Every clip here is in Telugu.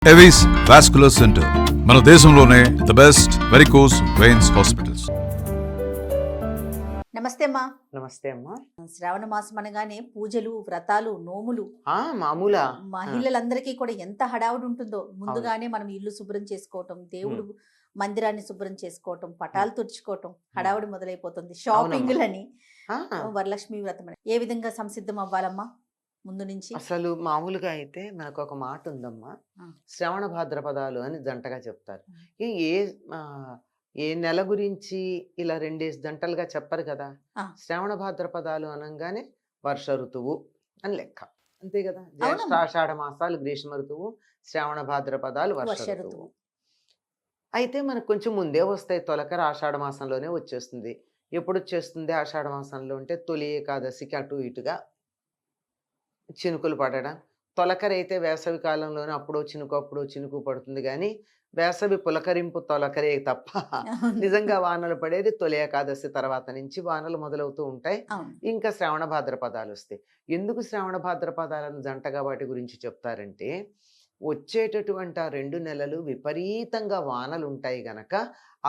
ఎవిస్ వాస్కులర్ సెంటర్ మన దేశంలోనే the best varicose veins hospitals. నమస్తే అమ్మా. నమస్తే అమ్మా. శ్రావణ మాసం అనగానే పూజలు, వ్రతాలు, నోములు మామూలా మహిళలందరికీ కూడా ఎంత హడావుడి ఉంటుందో. ముందుగానే మనం ఇల్లు శుభ్రం చేసుకోవటం, దేవుడు మందిరాన్ని శుభ్రం చేసుకోవటం, పటాలు తుడుచుకోవటం, హడావుడి మొదలైపోతుంది. షాపింగ్లని, వరలక్ష్మి వ్రతం అని ఏ విధంగా సంసిద్ధం అవ్వాలమ్మా ముందు నుంచి? అసలు మామూలుగా అయితే మనకు ఒక మాట ఉందమ్మా, శ్రవణ భాద్రపదాలు అని జంటగా చెప్తారు. ఏ ఏ నెల గురించి ఇలా రెండేసి జంటలుగా చెప్పరు కదా. శ్రవణ భాద్రపదాలు అనగానే వర్ష ఋతువు అని లెక్క, అంతే కదా. జ్యేష్ఠ ఆషాఢ మాసాలు గ్రీష్మ ఋతువు, శ్రావణ భాద్రపదాలు వర్ష ఋతువు. అయితే మనకు కొంచెం ముందే వస్తాయి. తొలకర ఆషాఢ మాసంలోనే వచ్చేస్తుంది. ఎప్పుడు వచ్చేస్తుంది ఆషాఢ మాసంలో అంటే తొలి ఏకాదశికి అటు ఇటుగా చినుకులు పడడం. తొలకరి అయితే వేసవి కాలంలోనే అప్పుడో చినుకు అప్పుడో చినుకు పడుతుంది, కానీ వేసవి పులకరింపు తొలకరే తప్ప నిజంగా వానలు పడేది తొలి ఏకాదశి తర్వాత నుంచి వానలు మొదలవుతూ ఉంటాయి. ఇంకా శ్రావణ భాద్రపదాలు వస్తాయి. ఎందుకు శ్రావణ భాద్రపదాలను జంటగా వాటి గురించి చెప్తారంటే, వచ్చేటటువంటి ఆ 2 నెలలు విపరీతంగా వానలు ఉంటాయి గనక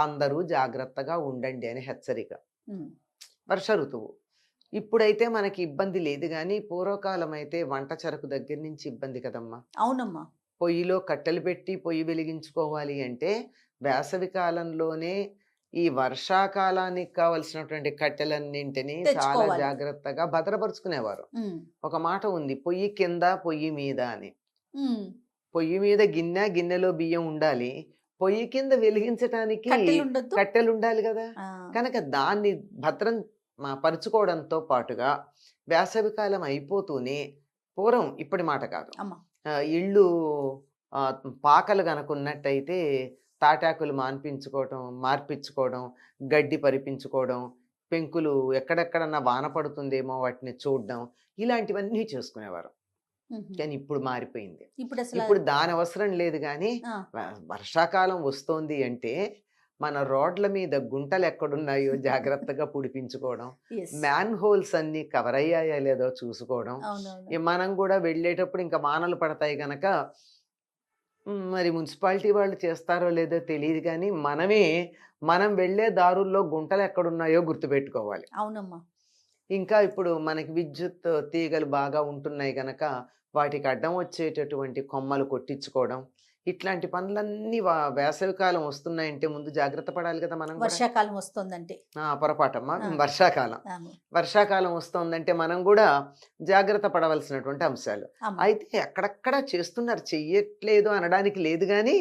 అందరూ జాగ్రత్తగా ఉండండి అని హెచ్చరిక. వర్ష ఋతువు ఇప్పుడైతే మనకి ఇబ్బంది లేదు, కానీ పూర్వకాలం అయితే వంట చెరకు దగ్గర నుంచి ఇబ్బంది కదమ్మా. అవునమ్మా. పొయ్యిలో కట్టెలు పెట్టి పొయ్యి వెలిగించుకోవాలి అంటే వేసవి కాలంలోనే ఈ వర్షాకాలానికి కావలసినటువంటి కట్టెలన్నింటినీ చాలా జాగ్రత్తగా భద్రపరుచుకునేవారు. ఒక మాట ఉంది, పొయ్యి కింద పొయ్యి మీద అని. పొయ్యి మీద గిన్నెలో బియ్యం ఉండాలి, పొయ్యి కింద వెలిగించడానికి కట్టెలు ఉండాలి కదా. కనుక దాన్ని భద్రం పరుచుకోవడంతో పాటుగా వేసవి కాలం అయిపోతూనే, పూర్వం ఇప్పటి మాట కాదు, ఇళ్ళు పాకలు కనుకున్నట్టయితే తాటాకులు మార్పించుకోవడం, గడ్డి పరిపించుకోవడం, పెంకులు ఎక్కడెక్కడన్నా వాన పడుతుందేమో వాటిని చూడడం, ఇలాంటివన్నీ చేసుకునేవారు. కానీ ఇప్పుడు మారిపోయింది. ఇప్పుడు దాని అవసరం లేదు. కానీ వర్షాకాలం వస్తోంది అంటే మన రోడ్ల మీద గుంటలు ఎక్కడున్నాయో జాగ్రత్తగా పుడిపించుకోవడం, మ్యాన్ హోల్స్ అన్ని కవర్ అయ్యాయా లేదో చూసుకోవడం. మనం కూడా వెళ్ళేటప్పుడు ఇంకా వానలు పడతాయి గనక మరి మున్సిపాలిటీ వాళ్ళు చేస్తారో లేదో తెలియదు, కానీ మనం వెళ్ళే దారుల్లో గుంటలు ఎక్కడున్నాయో గుర్తుపెట్టుకోవాలి. అవునమ్మా. ఇంకా ఇప్పుడు మనకి విద్యుత్ తీగలు బాగా ఉంటున్నాయి గనక వాటికి అడ్డం వచ్చేటటువంటి కొమ్మలు కొట్టించుకోవడం, ఇట్లాంటి పనులన్నీ వేసవి కాలం వస్తున్నాయంటే ముందు జాగ్రత్త పడాలి కదా మనం. వర్షాకాలం వస్తుందంటే పొరపాటమ్మా, వర్షాకాలం వస్తుందంటే మనం కూడా జాగ్రత్త పడవలసినటువంటి అంశాలు. అయితే ఎక్కడెక్కడ చేస్తున్నారు, చెయ్యట్లేదు అనడానికి లేదు, కానీ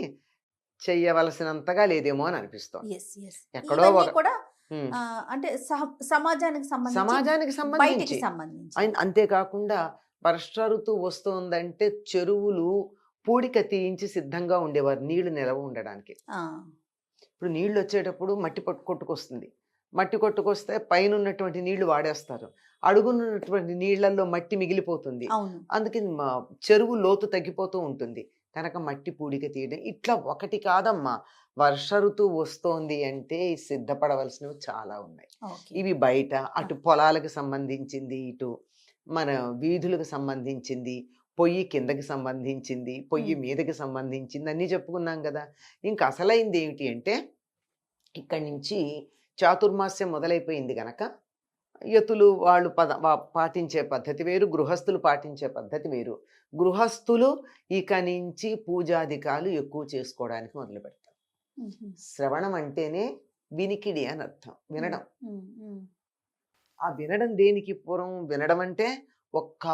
చెయ్యవలసినంతగా లేదేమో అని అనిపిస్తుంది. ఎక్కడో అంటే సమాజానికి సంబంధించి అంతేకాకుండా వర్ష ఋతువు వస్తుందంటే చెరువులు పూడిక తీయించి సిద్ధంగా ఉండేవారు నీళ్లు నిలవ ఉండడానికి. ఇప్పుడు నీళ్లు వచ్చేటప్పుడు మట్టి కొట్టుకొస్తుంది. మట్టి కొట్టుకొస్తే పైన ఉన్నటువంటి నీళ్లు వాడేస్తారు, అడుగునున్నటువంటి నీళ్లలో మట్టి మిగిలిపోతుంది. అందుకని చెరువు లోతు తగ్గిపోతూ ఉంటుంది. కనుక మట్టి పూడిక తీయడం ఇట్లా ఒకటి కాదమ్మా. వర్ష ఋతువు వస్తోంది అంటే సిద్ధపడవలసినవి చాలా ఉన్నాయి. ఇవి బయట అటు పొలాలకు సంబంధించింది, ఇటు మన వీధులకు సంబంధించింది, పొయ్యి కిందకి సంబంధించింది, పొయ్యి మీదకి సంబంధించింది, అన్నీ చెప్పుకున్నాం కదా. ఇంకా అసలైంది ఏమిటి అంటే, ఇక్కడి నుంచి చాతుర్మాస్యం మొదలైపోయింది గనక యతులు వాళ్ళు పాటించే పద్ధతి వేరు, గృహస్థులు పాటించే పద్ధతి వేరు. గృహస్థులు ఇక నుంచి పూజాధికాలు ఎక్కువ చేసుకోవడానికి మొదలు పెడతారు. శ్రవణం అంటేనే వినికిడి అని అర్థం, వినడం. ఆ వినడం దేనికి? పూర్వం వినడం అంటే ఒక్క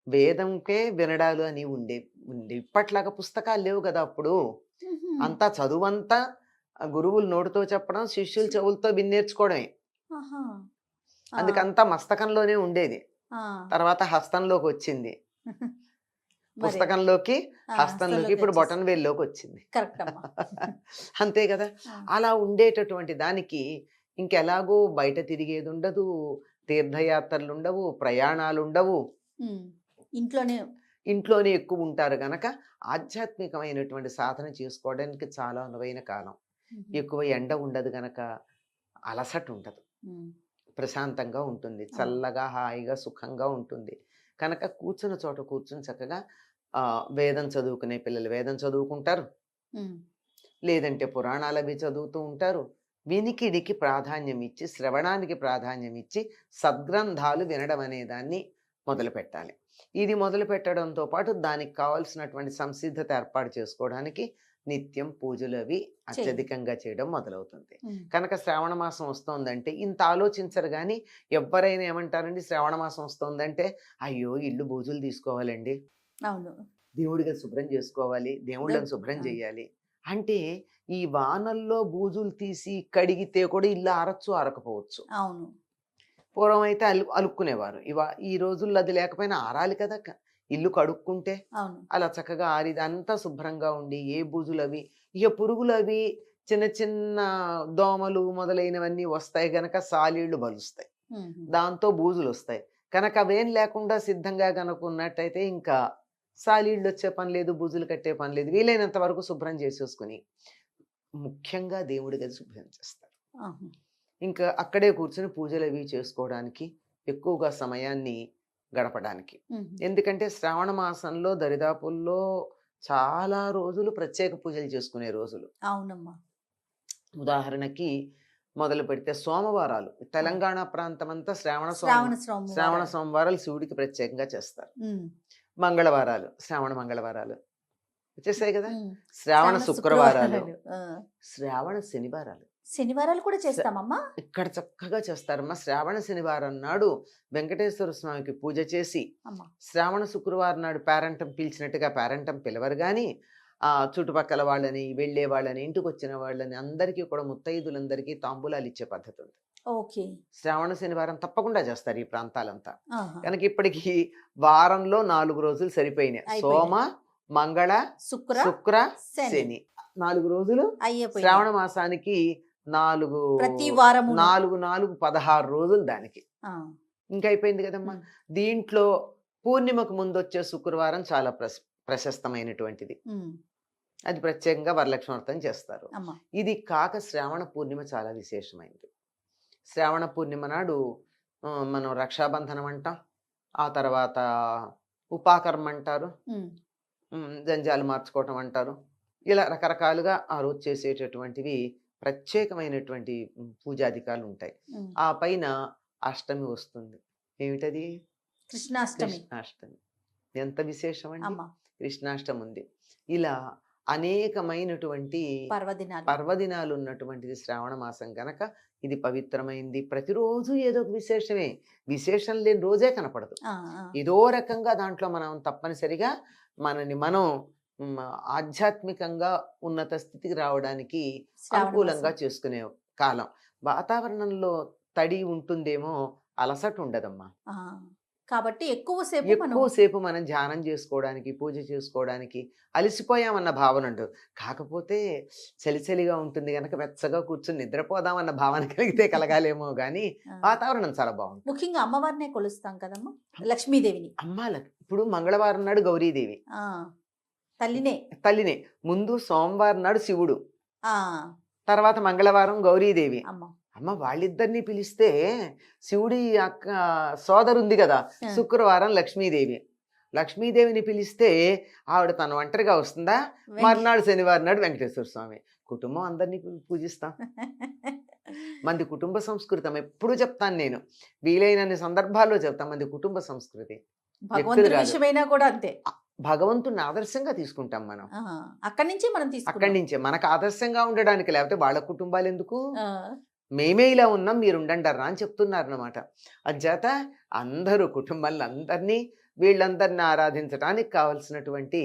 వేదంకే వినడాలు అని ఉండే. ఇప్పట్లాగా పుస్తకాలు లేవు కదా. అప్పుడు అంతా చదువంతా గురువులు నోటితో చెప్పడం, శిష్యులు చెవులతో విన్నేర్చుకోవడమే. అందుకంతా మస్తకంలోనే ఉండేది. తర్వాత హస్తంలోకి వచ్చింది, పుస్తకంలోకి హస్తంలోకి, ఇప్పుడు బొటన్ వేల్లోకి వచ్చింది. అంతే కదా. అలా ఉండేటటువంటి దానికి ఇంకెలాగో బయట తిరిగేది ఉండదు, తీర్థయాత్రలు ఉండవు, ప్రయాణాలు ఉండవు, ఇంట్లోనే ఎక్కువ ఉంటారు గనక ఆధ్యాత్మికమైనటువంటి సాధన చేసుకోవడానికి చాలా అనువైన కాలం. ఎక్కువ ఎండ ఉండదు గనక అలసట ఉండదు, ప్రశాంతంగా ఉంటుంది, చల్లగా హాయిగా సుఖంగా ఉంటుంది. కనుక కూర్చున్న చోట కూర్చుని చక్కగా వేదం చదువుకునే పిల్లలు వేదం చదువుకుంటారు, ఉమ్, లేదంటే పురాణాలు అవి చదువుతూ ఉంటారు. వినికిడికి ప్రాధాన్యం ఇచ్చి, శ్రవణానికి ప్రాధాన్యం ఇచ్చి సద్గ్రంథాలు వినడం అనే దాన్ని మొదలు పెట్టాలి. ఇది మొదలు పెట్టడంతో పాటు దానికి కావాల్సినటువంటి సంసిద్ధత ఏర్పాటు చేసుకోవడానికి నిత్యం పూజలు అవి అత్యధికంగా చేయడం మొదలవుతుంది. ఉమ్, కనుక శ్రావణ మాసం వస్తోందంటే ఇంత ఆలోచించరు. కానీ ఎవరైనా ఏమంటారండి, శ్రావణ మాసం వస్తోందంటే అయ్యో ఇల్లు బూజులు తీసుకోవాలండి, అవును. దేవుడిగా శుభ్రం చేసుకోవాలి, దేవుళ్ళని శుభ్రం చేయాలి అంటే ఈ వానల్లో బూజులు తీసి కడిగితే కూడా ఇల్లు ఆరచ్చు ఆరకపోవచ్చు. అవును. పూర్వం అయితే అలుక్కునేవారు. ఈ రోజుల్లో అది లేకపోయినా ఆరాలి కదా, ఇల్లు కడుక్కుంటే అవును. అలా చక్కగా ఆరిది అంతా శుభ్రంగా ఉండి ఏ బూజులు అవి ఇక పురుగులు అవి చిన్న చిన్న దోమలు మొదలైనవన్నీ వస్తాయి గనక సాలీళ్లు బలుస్తాయి, ఉమ్, దాంతో బూజులు వస్తాయి. కనుక అవేం లేకుండా సిద్ధంగా కనుక ఉన్నట్టయితే ఇంకా సాలీళ్ళు వచ్చే పని లేదు, బూజులు కట్టే పని లేదు. వీలైనంత వరకు శుభ్రం చేసేసుకుని ముఖ్యంగా దేవుడి గది శుభ్రం చేస్తారు. ఆహా. ఇంకా అక్కడే కూర్చొని పూజలు అవి చేసుకోవడానికి ఎక్కువగా సమయాన్ని గడపడానికి. ఉమ్, ఎందుకంటే శ్రావణ మాసంలో దరిదాపుల్లో చాలా రోజులు ప్రత్యేక పూజలు చేసుకునే రోజులు. అవునమ్మా. ఉదాహరణకి మొదలు పెడితే సోమవారాలు, తెలంగాణ ప్రాంతం అంతా శ్రావణ శ్రావణ సోమవారాలు శివుడికి ప్రత్యేకంగా చేస్తారు. ఉమ్, మంగళవారాలు, శ్రావణ మంగళవారాలు వచ్చేసాయి కదా. ఉమ్. శ్రావణ శుక్రవారాలు, ఆ. శ్రావణ శనివారాలు శనివారాలు కూడా చేస్తామమ్మా. ఇక్కడ చక్కగా చేస్తారమ్మా. శ్రావణ శనివారం నాడు వెంకటేశ్వర స్వామికి పూజ చేసి, అమ్మా. శ్రావణ శుక్రవారం నాడు పేరంటం పిలిచినట్టుగా పేరంటం పిలవరు కానీ చుట్టుపక్కల వాళ్ళని, వెళ్ళే వాళ్ళని, ఇంటికి వచ్చిన వాళ్ళని అందరికీ కూడా ముత్తైదులందరికీ తాంబూలాలు ఇచ్చే పద్ధతి ఉంది. ఓకే. శ్రావణ శనివారం తప్పకుండా చేస్తారు ఈ ప్రాంతాలంతా. ఆహా. కనుక ఇప్పటికి వారంలో 4 రోజులు సరిపోయినాయి. అయిపోయినాయి. సోమ, మంగళ, శుక్ర, శని. శని 4 రోజులు. అయ్యిపోయింది. శ్రావణ మాసానికి 4 ప్రతి వారము 4 16 రోజులు దానికి. ఆ. ఇంకా అయిపోయింది కదమ్మా. ఉమ్. దీంట్లో పూర్ణిమకు ముందు వచ్చే శుక్రవారం చాలా ప్రశస్తమైనటువంటిది. ఉమ్, అది ప్రత్యేకంగా వరలక్ష్మి వ్రతం చేస్తారు. అమ్మా. ఇది కాక శ్రావణ పూర్ణిమ చాలా విశేషమైనది. శ్రావణ పూర్ణిమ నాడు మనం రక్షాబంధనం అంటాం, ఆ తర్వాత ఉపాకర్మ అంటారు, ఉమ్, జంజాలు మార్చుకోవటం అంటారు. ఇలా రకరకాలుగా ఆ రోజు చేసేటటువంటివి ప్రత్యేకమైనటువంటి పూజాధికాలు ఉంటాయి. ఉమ్. ఆ పైన అష్టమి వస్తుంది. ఏమిటది? కృష్ణాష్టమి. కృష్ణాష్టమి. ఎంత విశేషం అండి. అమ్మా. కృష్ణాష్టమి ఉంది. ఇలా అనేకమైనటువంటి పర్వదినాలు ఉన్నటువంటిది శ్రావణ మాసం కనుక ఇది పవిత్రమైంది. ప్రతిరోజు ఏదో ఒక విశేషమే, విశేషం లేని రోజే కనపడదు. ఆ, ఆ. ఏదో రకంగా దాంట్లో మనం తప్పనిసరిగా మనని మనం ఆధ్యాత్మికంగా ఉన్నత స్థితికి రావడానికి శ్రావణ అనుకూలంగా మాసం. చేసుకునే కాలం. వాతావరణంలో తడి ఉంటుందేమో, అలసట ఉండదమ్మా. ఆ. కాబట్టి ఎక్కువసేపు మనం ధ్యానం చేసుకోవడానికి, పూజ చేసుకోవడానికి అలసిపోయామన్న భావన ఉండదు. కాకపోతే చలిచలిగా ఉంటుంది కనుక వెచ్చగా కూర్చొని నిద్రపోదామన్న భావన కలిగితే కలగాలేమో గానీ వాతావరణం చాలా బాగుంటుంది. ముఖ్యంగా అమ్మవారినే కొలుస్తాం కదమ్మా, లక్ష్మీదేవిని. ఇప్పుడు మంగళవారం నాడు గౌరీదేవి తల్లినే. ముందు సోమవారం నాడు శివుడు, తర్వాత మంగళవారం గౌరీదేవి. అమ్మ వాళ్ళిద్దరిని పిలిస్తే శివుడి అక్క సోదరు ఉంది కదా శుక్రవారం లక్ష్మీదేవి. లక్ష్మీదేవిని పిలిస్తే ఆవిడ తన ఒంటరిగా వస్తుందా? మర్నాడు శనివారం నాడు వెంకటేశ్వర స్వామి. కుటుంబం అందరినీ పూజిస్తాం. మంది కుటుంబ సంస్కృతం ఎప్పుడు చెప్తాను నేను, వీలైనన్ని సందర్భాల్లో చెప్తాం. మంది కుటుంబ సంస్కృతి కూడా అంతే. భగవంతుని ఆదర్శంగా తీసుకుంటాం మనం. అక్కడి నుంచే మనకు ఆదర్శంగా ఉండడానికి, లేకపోతే వాళ్ళ కుటుంబాలు ఎందుకు? మేమే ఇలా ఉన్నాం, మీరు ఉండండర్రా అని చెప్తున్నారు అన్నమాట. అంచేత అందరూ కుటుంబాలను అందరినీ వీళ్ళందరినీ ఆరాధించడానికి కావలసినటువంటి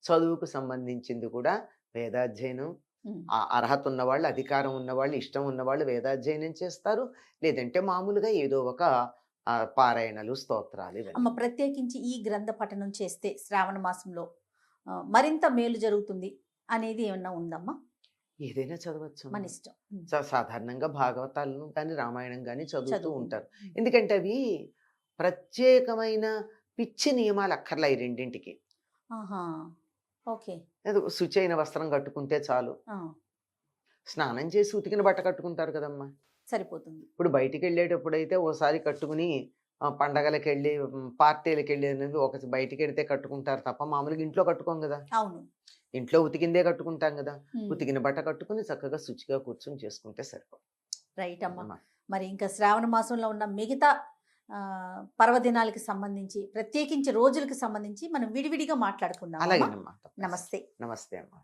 చదువుకు సంబంధించింది కూడా వేదాధ్యయనం. అర్హత ఉన్నవాళ్ళు, అధికారం ఉన్నవాళ్ళు, ఇష్టం ఉన్నవాళ్ళు వేదాధ్యయనం చేస్తారు. లేదంటే మామూలుగా ఏదో ఒక పారాయణలు, స్తోత్రాలు. అమ్మ, ప్రత్యేకించి ఈ గ్రంథ పఠనం చేస్తే శ్రావణ మాసంలో మరింత మేలు జరుగుతుంది అనేది ఏమన్నా ఉందమ్మా? ఏదైనా చదవచ్చు, మన ఇష్టం. సాధారణంగా భాగవతాలను కానీ రామాయణం కానీ చదువుతూ ఉంటారు. ఎందుకంటే అవి ప్రత్యేకమైన పిచ్చి నియమాలు అక్కర్లా ఈ రెండింటికి. శుచైన వస్త్రం కట్టుకుంటే చాలు. స్నానం చేసి ఉతికిన బట్ట కట్టుకుంటారు కదమ్మా, సరిపోతుంది. ఇప్పుడు బయటికి వెళ్ళేటప్పుడు అయితే ఓసారి కట్టుకుని పండగలకి వెళ్ళి పార్టీలకి వెళ్ళి అనేది ఒక బయటికి వెడితే కట్టుకుంటారు తప్ప మామూలుగా ఇంట్లో కట్టుకోం కదా. అవును. ఇంట్లో ఉతికిందే కట్టుకుంటాం కదా. ఉమ్. ఉతికిన బట్ట కట్టుకుని చక్కగా శుచిగా కూర్చొని చేసుకుంటే సరిపోతుంది. రైట్ అమ్మా. అమ్మా. మరి ఇంకా శ్రావణ మాసంలో ఉన్న మిగతా పర్వదినాలకి సంబంధించి ప్రత్యేకించి రోజులకి సంబంధించి మనం విడివిడిగా మాట్లాడుకుందాం. అలాగేనమ్మా. నమస్తే. నమస్తే అమ్మా.